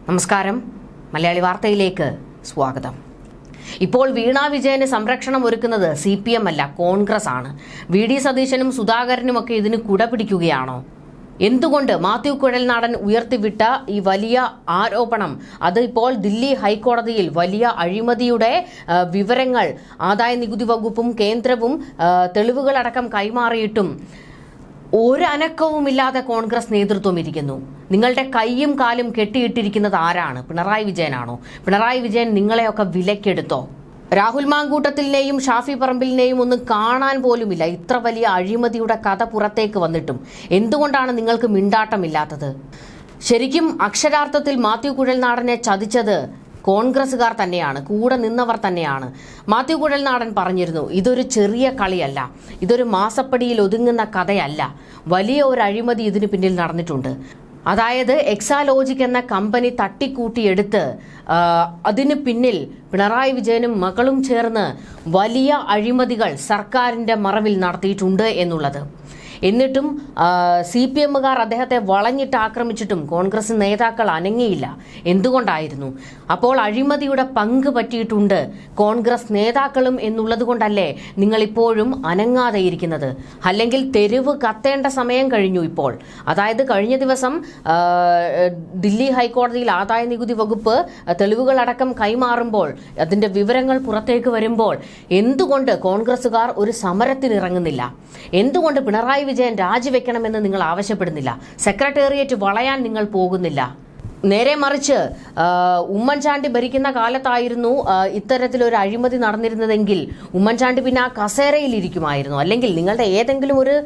നമസ്കാരം. മലയാളി വാർത്തയിലേക്ക് സ്വാഗതം. ഇപ്പോൾ വീണ വിജയന് സംരക്ഷണം ഒരുക്കുന്നത് CPM അല്ല, കോൺഗ്രസ് ആണ്. VD സതീശനും സുധാകരനുമൊക്കെ ഇതിന് കുട പിടിക്കുകയാണോ? എന്തുകൊണ്ട് മാത്യു കുഴൽനാടൻ ഉയർത്തിവിട്ട ഈ വലിയ ആരോപണം അത് ഇപ്പോൾ ദില്ലി ഹൈക്കോടതിയിൽ വലിയ അഴിമതിയുടെ വിവരങ്ങൾ ആദായ നികുതി വകുപ്പും കേന്ദ്രവും തെളിവുകളടക്കം കൈമാറിയിട്ടും ഒരു അനക്കവുമില്ലാതെ കോൺഗ്രസ് നേതൃത്വം ഇരിക്കുന്നു? നിങ്ങളുടെ കൈയും കാലും കെട്ടിയിട്ടിരിക്കുന്നത് ആരാണ്? പിണറായി വിജയനാണോ? പിണറായി വിജയൻ നിങ്ങളെയൊക്കെ വിലക്കെടുത്തോ? രാഹുൽ മാങ്കൂട്ടത്തിലിനെയും ഷാഫി പറമ്പിലിനെയും ഒന്നും കാണാൻ പോലുമില്ല. ഇത്ര വലിയ അഴിമതിയുടെ കഥ പുറത്തേക്ക് വന്നിട്ടും എന്തുകൊണ്ടാണ് നിങ്ങൾക്ക് മിണ്ടാട്ടമില്ലാത്തത്? ശരിക്കും അക്ഷരാർത്ഥത്തിൽ മാത്യു കുഴൽനാടനെ ചതിച്ചത് കോൺഗ്രസുകാർ തന്നെയാണ്, കൂടെ നിന്നവർ തന്നെയാണ്. മാത്യു കുഴൽനാടൻ പറഞ്ഞിരുന്നു, ഇതൊരു ചെറിയ കളിയല്ല, ഇതൊരു മാസപ്പടിയിൽ ഒതുങ്ങുന്ന കഥയല്ല, വലിയ ഒരു അഴിമതി ഇതിന് പിന്നിൽ നടന്നിട്ടുണ്ട്. അതായത് എക്സാലോജിക് എന്ന കമ്പനി തട്ടിക്കൂട്ടിയെടുത്ത് അതിന് പിന്നിൽ പിണറായി വിജയനും മകളും ചേർന്ന് വലിയ അഴിമതികൾ സർക്കാരിൻ്റെ മറവിൽ നടത്തിയിട്ടുണ്ട് എന്നുള്ളത്. എന്നിട്ടും CPMകാർ അദ്ദേഹത്തെ വളഞ്ഞിട്ട് ആക്രമിച്ചിട്ടും കോൺഗ്രസ് നേതാക്കൾ അനങ്ങിയില്ല. എന്തുകൊണ്ടായിരുന്നു? അപ്പോൾ അഴിമതിയുടെ പങ്ക് പറ്റിയിട്ടുണ്ട് കോൺഗ്രസ് നേതാക്കളും എന്നുള്ളത് കൊണ്ടല്ലേ നിങ്ങളിപ്പോഴും അനങ്ങാതെ ഇരിക്കുന്നത്? അല്ലെങ്കിൽ തെരുവ് കത്തേണ്ട സമയം കഴിഞ്ഞു ഇപ്പോൾ. അതായത് കഴിഞ്ഞ ദിവസം ദില്ലി ഹൈക്കോടതിയിൽ ആദായ നികുതി വകുപ്പ് തെളിവുകളടക്കം കൈമാറുമ്പോൾ, അതിൻ്റെ വിവരങ്ങൾ പുറത്തേക്ക് വരുമ്പോൾ എന്തുകൊണ്ട് കോൺഗ്രസുകാർ ഒരു സമരത്തിനിറങ്ങുന്നില്ല? എന്തുകൊണ്ട് പിണറായി വിജയൻ രാജിവെക്കണമെന്ന് നിങ്ങൾ ആവശ്യപ്പെടുന്നില്ല? സെക്രട്ടേറിയറ്റ് വളയാൻ നിങ്ങൾ പോകുന്നില്ല. നേരെ മറിച്ച് ഉമ്മൻചാണ്ടി ഭരിക്കുന്ന കാലത്തായിരുന്നു ഇത്തരത്തിലൊരു അഴിമതി നടന്നിരുന്നതെങ്കിൽ ഉമ്മൻചാണ്ടി പിന്നെ ആ കസേരയിൽ ഇരിക്കുമായിരുന്നു. അല്ലെങ്കിൽ നിങ്ങളുടെ ഏതെങ്കിലും ഒരു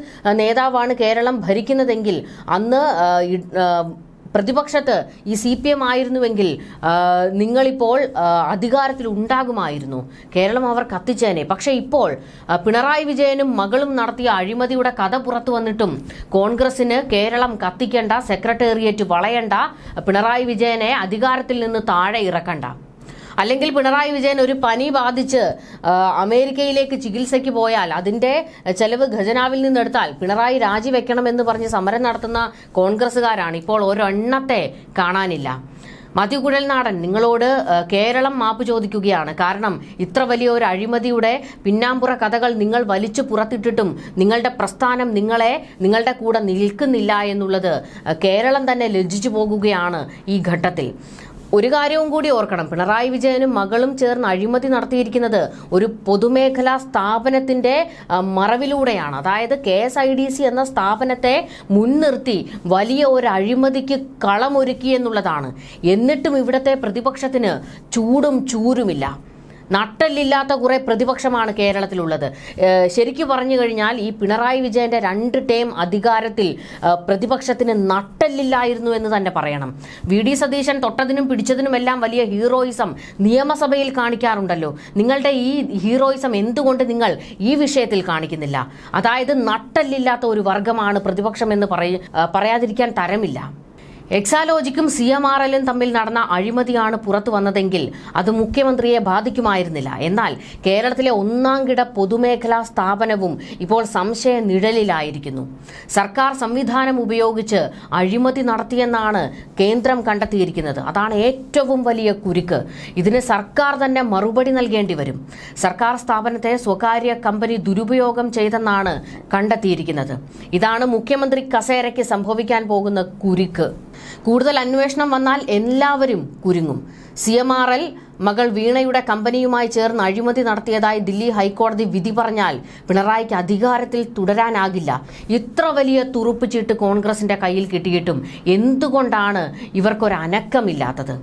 നേതാവാണ് കേരളം ഭരിക്കുന്നതെങ്കിൽ അന്ന് പ്രതിപക്ഷത്ത് ഈ CPM ആയിരുന്നുവെങ്കിൽ നിങ്ങളിപ്പോൾ അധികാരത്തിൽ ഉണ്ടാകുമായിരുന്നു. കേരളം അവർ കത്തിച്ചേനെ. പക്ഷേ ഇപ്പോൾ പിണറായി വിജയനും മകളും നടത്തിയ അഴിമതിയുടെ കഥ പുറത്തു വന്നിട്ടും കോൺഗ്രസിന് കേരളം കത്തിക്കേണ്ട, സെക്രട്ടേറിയറ്റ് വളയണ്ട, പിണറായി വിജയനെ അധികാരത്തിൽ നിന്ന് താഴെ ഇറക്കണ്ട. അല്ലെങ്കിൽ പിണറായി വിജയൻ ഒരു പനി ബാധിച്ച് അമേരിക്കയിലേക്ക് ചികിത്സയ്ക്ക് പോയാൽ അതിൻ്റെ ചെലവ് ഖജനാവിൽ നിന്നെടുത്താൽ പിണറായി രാജിവെക്കണമെന്ന് പറഞ്ഞ് സമരം നടത്തുന്ന കോൺഗ്രസ്സുകാരാണ് ഇപ്പോൾ ഒരെണ്ണത്തെ കാണാനില്ല. മാത്യു കുഴൽനാടൻ, നിങ്ങളോട് കേരളം മാപ്പ് ചോദിക്കുകയാണ്. കാരണം ഇത്ര വലിയ ഒരു അഴിമതിയുടെ പിന്നാമ്പുറ കഥകൾ നിങ്ങൾ വലിച്ചു പുറത്തിട്ടിട്ടും നിങ്ങളുടെ പ്രസ്ഥാനം നിങ്ങളുടെ കൂടെ നിൽക്കുന്നില്ല എന്നുള്ളത് കേരളം തന്നെ ലജ്ജിച്ചു പോകുകയാണ് ഈ ഘട്ടത്തിൽ. ഒരു കാര്യവും കൂടി ഓർക്കണം, പിണറായി വിജയനും മകളും ചേർന്ന് അഴിമതി നടത്തിയിരിക്കുന്നത് ഒരു പൊതുമേഖലാ സ്ഥാപനത്തിന്റെ മറവിലൂടെയാണ്. അതായത് KSIDC എന്ന സ്ഥാപനത്തെ മുൻനിർത്തി വലിയ ഒരു അഴിമതിക്ക് കളമൊരുക്കി എന്നുള്ളതാണ്. എന്നിട്ടും ഇവിടുത്തെ പ്രതിപക്ഷത്തിന് ചൂടും ചൂരുമില്ല. നട്ടല്ലില്ലാത്ത കുറെ പ്രതിപക്ഷമാണ് കേരളത്തിലുള്ളത്. ശരിക്കും പറഞ്ഞു കഴിഞ്ഞാൽ ഈ പിണറായി വിജയന്റെ 2 ടേം അധികാരത്തിൽ പ്രതിപക്ഷത്തിന് നട്ടല്ലില്ലായിരുന്നു എന്ന് തന്നെ പറയണം. VD സതീശൻ തൊട്ടതിനും പിടിച്ചതിനുമെല്ലാം വലിയ ഹീറോയിസം നിയമസഭയിൽ കാണിക്കാറുണ്ടല്ലോ. നിങ്ങളുടെ ഈ ഹീറോയിസം എന്തുകൊണ്ട് നിങ്ങൾ ഈ വിഷയത്തിൽ കാണിക്കുന്നില്ല? അതായത് നട്ടല്ലില്ലാത്ത ഒരു വർഗമാണ് പ്രതിപക്ഷം എന്ന് പറയാതിരിക്കാൻ തരമില്ല. എക്സാലോജിക്കും CMRLും തമ്മിൽ നടന്ന അഴിമതിയാണ് പുറത്തു വന്നതെങ്കിൽ അത് മുഖ്യമന്ത്രിയെ ബാധിക്കുമായിരുന്നില്ല. എന്നാൽ കേരളത്തിലെ ഒന്നാംകിട പൊതുമേഖലാ സ്ഥാപനവും ഇപ്പോൾ സംശയ നിഴലിലായിരിക്കുന്നു. സർക്കാർ സംവിധാനം ഉപയോഗിച്ച് അഴിമതി നടത്തിയെന്നാണ് കേന്ദ്രം കണ്ടെത്തിയിരിക്കുന്നത്. അതാണ് ഏറ്റവും വലിയ കുരുക്ക്. ഇതിന് സർക്കാർ തന്നെ മറുപടി നൽകേണ്ടി വരും. സർക്കാർ സ്ഥാപനത്തെ സ്വകാര്യ കമ്പനി ദുരുപയോഗം ചെയ്തെന്നാണ് കണ്ടെത്തിയിരിക്കുന്നത്. ഇതാണ് മുഖ്യമന്ത്രി കസേരയ്ക്ക് സംഭവിക്കാൻ പോകുന്ന കുരുക്ക്. കൂടുതൽ അന്വേഷണം വന്നാൽ എല്ലാവരും കുരുങ്ങും. CMRL മകൾ വീണയുടെ കമ്പനിയുമായി ചേർന്ന് അഴിമതി നടത്തിയതായി ദില്ലി ഹൈക്കോടതി വിധി പറഞ്ഞാൽ പിണറായിക്ക് അധികാരത്തിൽ തുടരാനാകില്ല. ഇത്ര വലിയ തുറുപ്പ് ചീട്ട് കോൺഗ്രസിന്റെ കയ്യിൽ കിട്ടിയിട്ടും എന്തുകൊണ്ടാണ് ഇവർക്കൊരു അനക്കമില്ലാത്തത്?